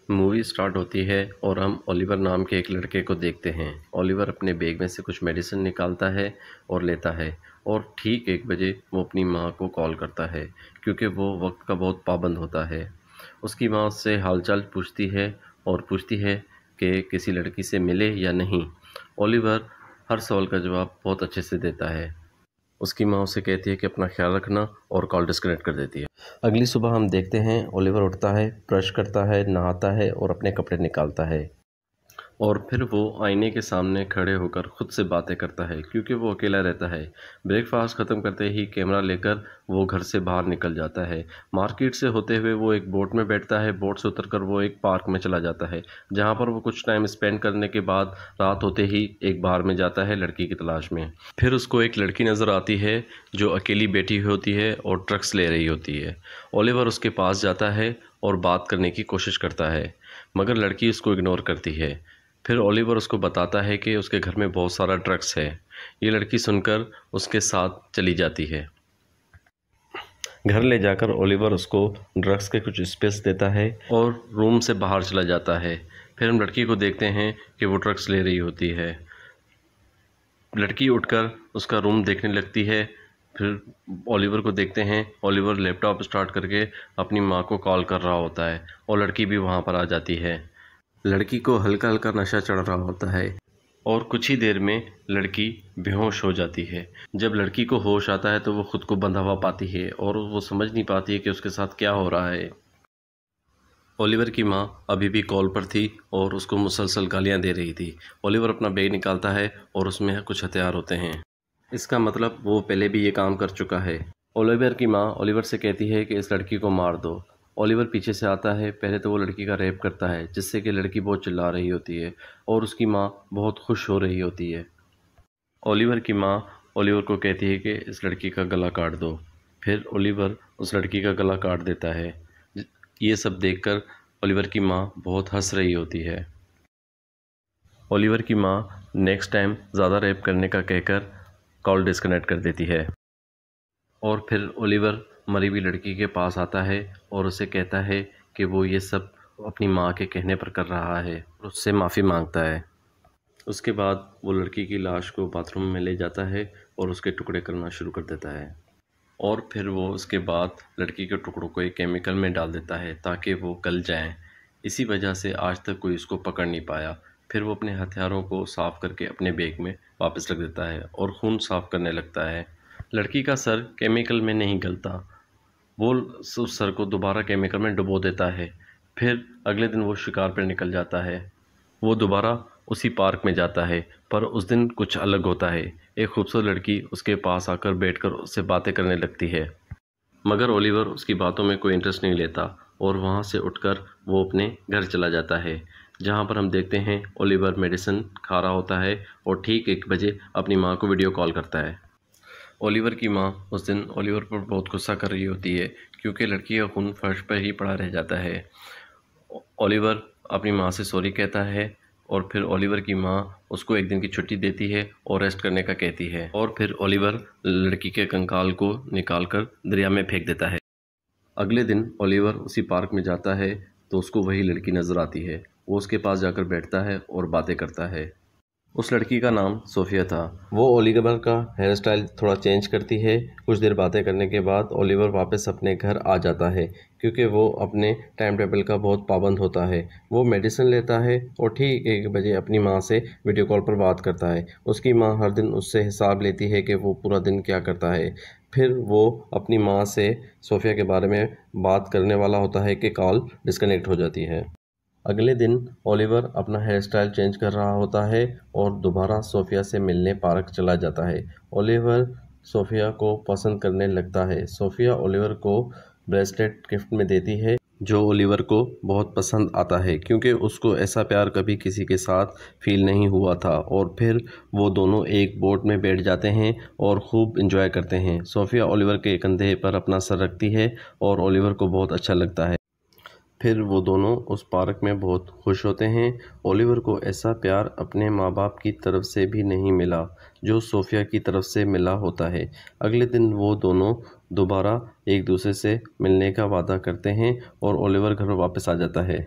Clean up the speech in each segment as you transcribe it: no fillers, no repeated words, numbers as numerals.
Movie start होती है और हम ओलिवर नाम के एक लड़के को देखते हैं। ओलिवर अपने बैग में से कुछ मेडिसिन निकालता है और लेता है और ठीक 1 बजे वो अपनी माँ को कॉल करता है क्योंकि वो वक्त का बहुत पाबंद होता है। उसकी माँ उससे हालचाल पूछती है और पूछती है कि किसी लड़की से मिले या नहीं। ओलिवर हर सवाल का जवाब बहुत अच्छे से देता है। उसकी माँ उसे कहती है कि अपना ख्याल रखना और कॉल डिस्कनेक्ट कर देती है। अगली सुबह हम देखते हैं ओलिवर उठता है, ब्रश करता है, नहाता है और अपने कपड़े निकालता है और फिर वो आईने के सामने खड़े होकर खुद से बातें करता है क्योंकि वो अकेला रहता है। ब्रेकफास्ट ख़त्म करते ही कैमरा लेकर वो घर से बाहर निकल जाता है। मार्केट से होते हुए वो एक बोट में बैठता है। बोट से उतरकर वो एक पार्क में चला जाता है जहाँ पर वो कुछ टाइम स्पेंड करने के बाद रात होते ही एक बार में जाता है लड़की की तलाश में। फिर उसको एक लड़की नज़र आती है जो अकेली बैठी हुई होती है और ड्रग्स ले रही होती है। ओलिवर उसके पास जाता है और बात करने की कोशिश करता है मगर लड़की उसको इग्नोर करती है। फिर ओलिवर उसको बताता है कि उसके घर में बहुत सारा ड्रग्स है। ये लड़की सुनकर उसके साथ चली जाती है। घर ले जाकर ओलिवर उसको ड्रग्स के कुछ स्पेस देता है और रूम से बाहर चला जाता है। फिर हम लड़की को देखते हैं कि वो ड्रग्स ले रही होती है। लड़की उठकर उसका रूम देखने लगती है। फिर ओलिवर को देखते हैं। ओलिवर लैपटॉप स्टार्ट करके अपनी माँ को कॉल कर रहा होता है और लड़की भी वहाँ पर आ जाती है। लड़की को हल्का हल्का नशा चढ़ रहा होता है और कुछ ही देर में लड़की बेहोश हो जाती है। जब लड़की को होश आता है तो वो खुद को बंधा हुआ पाती है और वो समझ नहीं पाती है कि उसके साथ क्या हो रहा है। ओलिवर की माँ अभी भी कॉल पर थी और उसको मुसलसल गालियाँ दे रही थी। ओलिवर अपना बैग निकालता है और उसमें कुछ हथियार होते हैं। इसका मतलब वो पहले भी ये काम कर चुका है। ओलिवर की माँ ओलिवर से कहती है कि इस लड़की को मार दो। ओलिवर पीछे से आता है। पहले तो वो लड़की का रेप करता है जिससे कि लड़की बहुत चिल्ला रही होती है और उसकी माँ बहुत खुश हो रही होती है। ओलिवर की माँ ओलिवर को कहती है कि इस लड़की का गला काट दो। फिर ओलिवर उस लड़की का गला काट देता है। ये सब देखकर ओलिवर की माँ बहुत हंस रही होती है। ओलिवर की माँ नेक्स्ट टाइम ज़्यादा रेप करने का कहकर कॉल डिस्कनेक्ट कर देती है और फिर ओलिवर मरी हुई लड़की के पास आता है और उसे कहता है कि वो ये सब अपनी माँ के कहने पर कर रहा है और उससे माफ़ी मांगता है। उसके बाद वो लड़की की लाश को बाथरूम में ले जाता है और उसके टुकड़े करना शुरू कर देता है और फिर वो उसके बाद लड़की के टुकड़ों को एक केमिकल में डाल देता है ताकि वो गल जाएं। इसी वजह से आज तक कोई उसको पकड़ नहीं पाया। फिर वो अपने हथियारों को साफ़ करके अपने बैग में वापस रख देता है और खून साफ़ करने लगता है। लड़की का सर केमिकल में नहीं गलता। वो उस सर को दोबारा केमिकल में डुबो देता है। फिर अगले दिन वो शिकार पर निकल जाता है। वो दोबारा उसी पार्क में जाता है पर उस दिन कुछ अलग होता है। एक खूबसूरत लड़की उसके पास आकर बैठकर उससे बातें करने लगती है मगर ओलिवर उसकी बातों में कोई इंटरेस्ट नहीं लेता और वहाँ से उठकर वो अपने घर चला जाता है जहाँ पर हम देखते हैं ओलिवर मेडिसिन खा रहा होता है और ठीक 1 बजे अपनी माँ को वीडियो कॉल करता है। ओलिवर की माँ उस दिन ओलिवर पर बहुत गुस्सा कर रही होती है क्योंकि लड़की का खून फर्श पर ही पड़ा रह जाता है। ओलिवर अपनी माँ से सॉरी कहता है और फिर ओलिवर की माँ उसको 1 दिन की छुट्टी देती है और रेस्ट करने का कहती है और फिर ओलिवर लड़की के कंकाल को निकालकर दरिया में फेंक देता है। अगले दिन ओलिवर उसी पार्क में जाता है तो उसको वही लड़की नज़र आती है। वो उसके पास जाकर बैठता है और बातें करता है। उस लड़की का नाम सोफिया था। वो ओलिवर का हेयर स्टाइल थोड़ा चेंज करती है। कुछ देर बातें करने के बाद ओलिवर वापस अपने घर आ जाता है क्योंकि वो अपने टाइम टेबल का बहुत पाबंद होता है। वो मेडिसिन लेता है और ठीक 1 बजे अपनी माँ से वीडियो कॉल पर बात करता है। उसकी माँ हर दिन उससे हिसाब लेती है कि वो पूरा दिन क्या करता है। फिर वो अपनी माँ से सोफिया के बारे में बात करने वाला होता है कि कॉल डिस्कनेक्ट हो जाती है। अगले दिन ओलिवर अपना हेयर स्टाइल चेंज कर रहा होता है और दोबारा सोफिया से मिलने पार्क चला जाता है। ओलिवर सोफिया को पसंद करने लगता है। सोफिया ओलिवर को ब्रेसलेट गिफ्ट में देती है जो ओलिवर को बहुत पसंद आता है क्योंकि उसको ऐसा प्यार कभी किसी के साथ फील नहीं हुआ था। और फिर वो दोनों एक बोट में बैठ जाते हैं और खूब इंजॉय करते हैं। सोफिया ओलिवर के कंधे पर अपना सर रखती है और ओलिवर को बहुत अच्छा लगता है। फिर वो दोनों उस पार्क में बहुत खुश होते हैं। ओलिवर को ऐसा प्यार अपने माँ बाप की तरफ से भी नहीं मिला जो सोफिया की तरफ से मिला होता है। अगले दिन वो दोनों दोबारा एक दूसरे से मिलने का वादा करते हैं और ओलिवर घर वापस आ जाता है।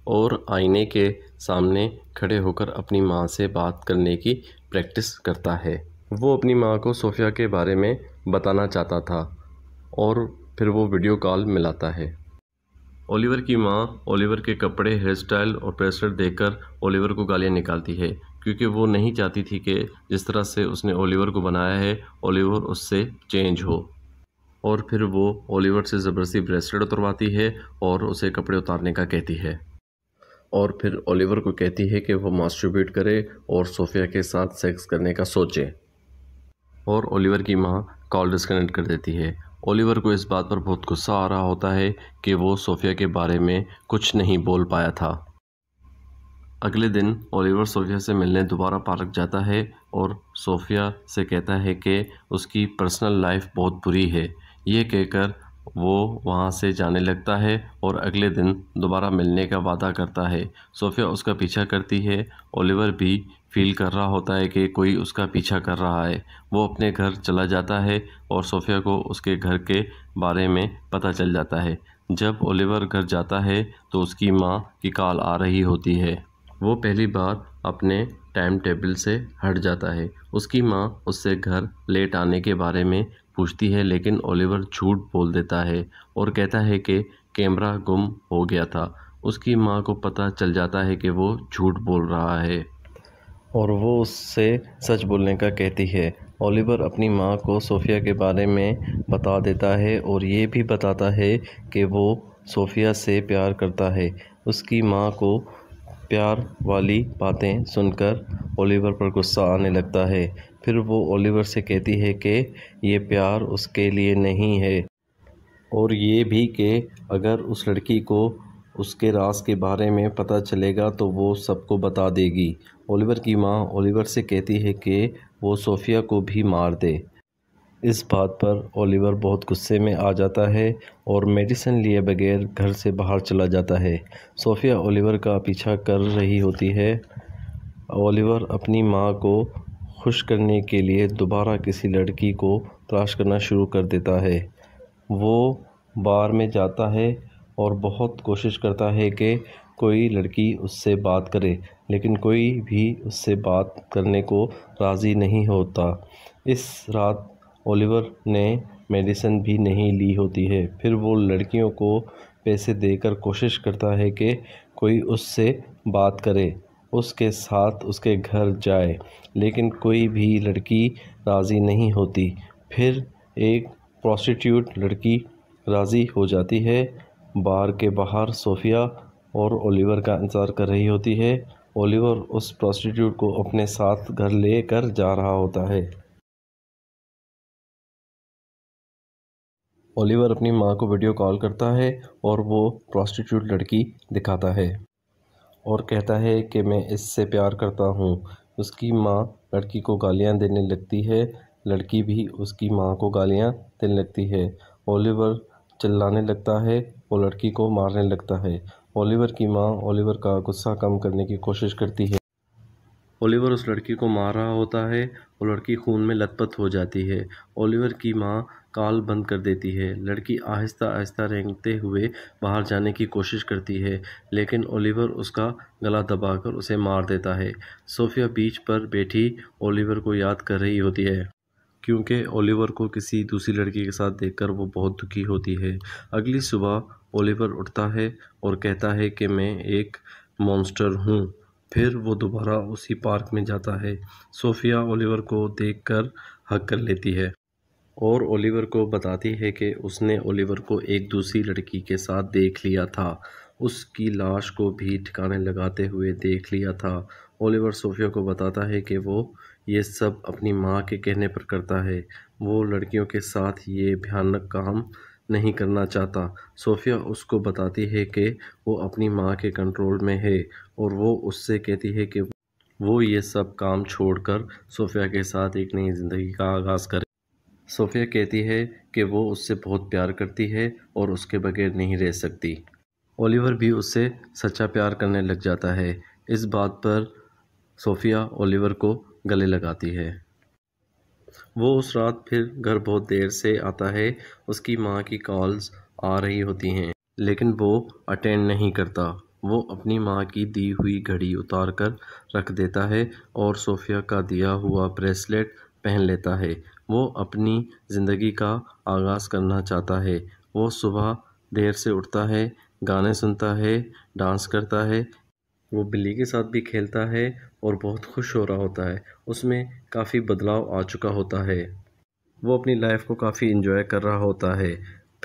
और आईने के सामने खड़े होकर अपनी माँ से बात करने की प्रैक्टिस करता है। वो अपनी माँ को सोफिया के बारे में बताना चाहता था और फिर वो वीडियो कॉल मिलाता है। ओलिवर की माँ ओलिवर के कपड़े, हेयर स्टाइल और ब्रेसलेट देखकर ओलिवर को गालियाँ निकालती है, क्योंकि वो नहीं चाहती थी कि जिस तरह से उसने ओलिवर को बनाया है ओलिवर उससे चेंज हो। और फिर वो ओलिवर से ज़बरदस्ती ब्रेसलेट उतरवाती है और उसे कपड़े उतारने का कहती है। और फिर ओलिवर को कहती है कि वो मास्टरबेट करे और सोफिया के साथ सेक्स करने का सोचे। और ओलिवर की माँ कॉल डिस्कनेक्ट कर देती है। ओलिवर को इस बात पर बहुत गुस्सा आ रहा होता है कि वो सोफिया के बारे में कुछ नहीं बोल पाया था। अगले दिन ओलिवर सोफिया से मिलने दोबारा पार्क जाता है और सोफिया से कहता है कि उसकी पर्सनल लाइफ बहुत बुरी है। ये कहकर वो वहाँ से जाने लगता है और अगले दिन दोबारा मिलने का वादा करता है। सोफिया उसका पीछा करती है। ओलिवर भी फील कर रहा होता है कि कोई उसका पीछा कर रहा है। वो अपने घर चला जाता है और सोफिया को उसके घर के बारे में पता चल जाता है। जब ओलिवर घर जाता है तो उसकी माँ की कॉल आ रही होती है। वो पहली बार अपने टाइम टेबल से हट जाता है। उसकी माँ उससे घर लेट आने के बारे में पूछती है, लेकिन ओलिवर झूठ बोल देता है और कहता है कि कैमरा गुम हो गया था। उसकी माँ को पता चल जाता है कि वो झूठ बोल रहा है और वो उससे सच बोलने का कहती है। ओलिवर अपनी माँ को सोफिया के बारे में बता देता है और ये भी बताता है कि वो सोफिया से प्यार करता है। उसकी माँ को प्यार वाली बातें सुनकर ओलिवर पर गुस्सा आने लगता है। फिर वो ओलिवर से कहती है कि ये प्यार उसके लिए नहीं है और ये भी कि अगर उस लड़की को उसके राज के बारे में पता चलेगा तो वो सबको बता देगी। ओलिवर की माँ ओलिवर से कहती है कि वो सोफिया को भी मार दे। इस बात पर ओलिवर बहुत गुस्से में आ जाता है और मेडिसिन लिए बगैर घर से बाहर चला जाता है। सोफिया ओलिवर का पीछा कर रही होती है। ओलिवर अपनी माँ को खुश करने के लिए दोबारा किसी लड़की को तलाश करना शुरू कर देता है। वो बार में जाता है और बहुत कोशिश करता है कि कोई लड़की उससे बात करे, लेकिन कोई भी उससे बात करने को राज़ी नहीं होता। इस रात ओलिवर ने मेडिसिन भी नहीं ली होती है। फिर वो लड़कियों को पैसे देकर कोशिश करता है कि कोई उससे बात करे, उसके साथ उसके घर जाए, लेकिन कोई भी लड़की राज़ी नहीं होती। फिर एक प्रोस्टिट्यूट लड़की राज़ी हो जाती है। बार के बाहर सोफिया और ओलिवर का इंतज़ार कर रही होती है। ओलिवर उस प्रोस्टिट्यूट को अपने साथ घर ले कर जा रहा होता है। ओलिवर अपनी माँ को वीडियो कॉल करता है और वो प्रोस्टिट्यूट लड़की दिखाता है और कहता है कि मैं इससे प्यार करता हूँ। उसकी माँ लड़की को गालियाँ देने लगती है। लड़की भी उसकी माँ को गालियाँ देने लगती है। ओलिवर चिल्लाने लगता है और लड़की को मारने लगता है। ओलिवर की माँ ओलिवर का गुस्सा कम करने की कोशिश करती है। ओलिवर उस लड़की को मार रहा होता है और लड़की खून में लथपथ हो जाती है। ओलिवर की माँ कॉल बंद कर देती है। लड़की आहिस्ता आहिस्ता रेंगते हुए बाहर जाने की कोशिश करती है, लेकिन ओलिवर उसका गला दबाकर उसे मार देता है। सोफिया बीच पर बैठी ओलिवर को याद कर रही होती है, क्योंकि ओलिवर को किसी दूसरी लड़की के साथ देखकर वो बहुत दुखी होती है। अगली सुबह ओलिवर उठता है और कहता है कि मैं एक मॉन्स्टर हूँ। फिर वो दोबारा उसी पार्क में जाता है। सोफिया ओलिवर को देखकर हग कर लेती है और ओलिवर को बताती है कि उसने ओलिवर को एक दूसरी लड़की के साथ देख लिया था। उसकी लाश को भी ठिकाने लगाते हुए देख लिया था। ओलिवर सोफिया को बताता है कि वो ये सब अपनी माँ के कहने पर करता है। वो लड़कियों के साथ ये भयानक काम नहीं करना चाहता। सोफिया उसको बताती है कि वो अपनी माँ के कंट्रोल में है और वो उससे कहती है कि वो ये सब काम छोड़कर सोफिया के साथ एक नई ज़िंदगी का आगाज़ करे। सोफिया कहती है कि वो उससे बहुत प्यार करती है और उसके बगैर नहीं रह सकती। ओलिवर भी उससे सच्चा प्यार करने लग जाता है। इस बात पर सोफिया ओलिवर को गले लगाती है। वो उस रात फिर घर बहुत देर से आता है। उसकी माँ की कॉल्स आ रही होती हैं, लेकिन वो अटेंड नहीं करता। वो अपनी माँ की दी हुई घड़ी उतार कर रख देता है और सोफ़िया का दिया हुआ ब्रेसलेट पहन लेता है। वो अपनी ज़िंदगी का आगाज़ करना चाहता है। वो सुबह देर से उठता है, गाने सुनता है, डांस करता है। वो बिल्ली के साथ भी खेलता है और बहुत खुश हो रहा होता है। उसमें काफ़ी बदलाव आ चुका होता है। वो अपनी लाइफ को काफ़ी एंजॉय कर रहा होता है।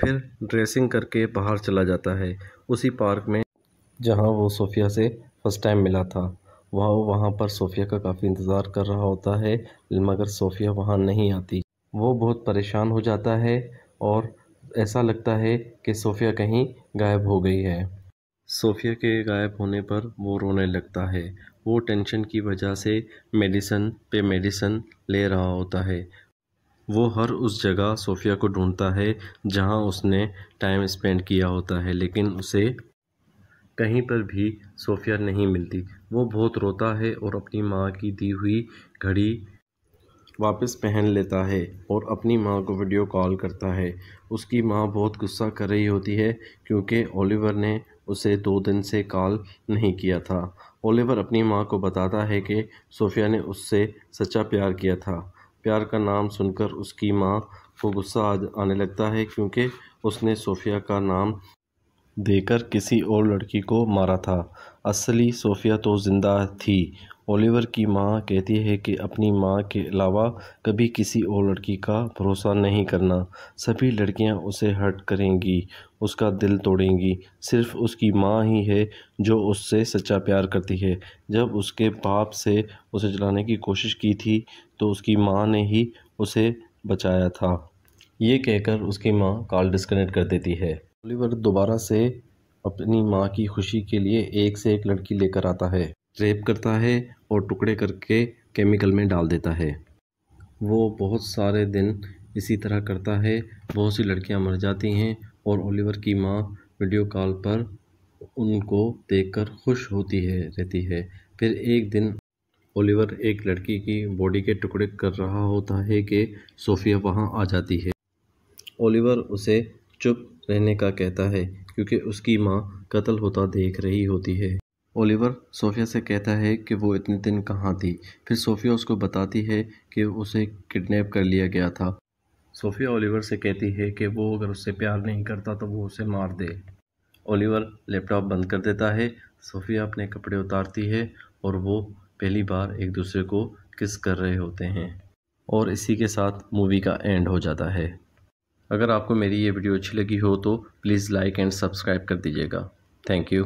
फिर ड्रेसिंग करके बाहर चला जाता है, उसी पार्क में जहाँ वो सोफ़िया से फर्स्ट टाइम मिला था। वहाँ पर सोफ़िया का काफ़ी इंतज़ार कर रहा होता है, मगर सोफ़िया वहाँ नहीं आती। वो बहुत परेशान हो जाता है और ऐसा लगता है कि सोफ़िया कहीं गायब हो गई है। सोफ़िया के गायब होने पर वो रोने लगता है। वो टेंशन की वजह से मेडिसिन पे मेडिसिन ले रहा होता है। वो हर उस जगह सोफ़िया को ढूंढता है जहां उसने टाइम स्पेंड किया होता है, लेकिन उसे कहीं पर भी सोफ़िया नहीं मिलती। वो बहुत रोता है और अपनी माँ की दी हुई घड़ी वापस पहन लेता है और अपनी माँ को वीडियो कॉल करता है। उसकी माँ बहुत गुस्सा कर रही होती है क्योंकि ओलिवर ने उसे 2 दिन से कॉल नहीं किया था। ओलिवर अपनी माँ को बताता है कि सोफ़िया ने उससे सच्चा प्यार किया था। प्यार का नाम सुनकर उसकी माँ को गुस्सा आने लगता है क्योंकि उसने सोफ़िया का नाम देकर किसी और लड़की को मारा था। असली सोफ़िया तो ज़िंदा थी। ओलिवर की माँ कहती है कि अपनी माँ के अलावा कभी किसी और लड़की का भरोसा नहीं करना। सभी लड़कियाँ उसे हर्ट करेंगी, उसका दिल तोड़ेंगी। सिर्फ़ उसकी माँ ही है जो उससे सच्चा प्यार करती है। जब उसके बाप से उसे जलाने की कोशिश की थी, तो उसकी माँ ने ही उसे बचाया था। ये कहकर उसकी माँ कॉल डिस्कनेक्ट कर देती है। ओलिवर दोबारा से अपनी माँ की खुशी के लिए एक से एक लड़की लेकर आता है, रेप करता है और टुकड़े करके केमिकल में डाल देता है। वो बहुत सारे दिन इसी तरह करता है। बहुत सी लड़कियां मर जाती हैं और ओलिवर की माँ वीडियो कॉल पर उनको देखकर खुश होती है रहती है। फिर एक दिन ओलिवर एक लड़की की बॉडी के टुकड़े कर रहा होता है कि सोफ़िया वहाँ आ जाती है। ओलिवर उसे चुप रहने का कहता है क्योंकि उसकी माँ कत्ल होता देख रही होती है। ओलिवर सोफ़िया से कहता है कि वो इतने दिन कहाँ थी। फिर सोफ़िया उसको बताती है कि उसे किडनैप कर लिया गया था। सोफ़िया ओलिवर से कहती है कि वो अगर उससे प्यार नहीं करता तो वो उसे मार दे। ओलिवर लैपटॉप बंद कर देता है। सोफ़िया अपने कपड़े उतारती है और वो पहली बार एक दूसरे को किस कर रहे होते हैं और इसी के साथ मूवी का एंड हो जाता है। अगर आपको मेरी ये वीडियो अच्छी लगी हो तो प्लीज़ लाइक एंड सब्सक्राइब कर दीजिएगा। Thank you.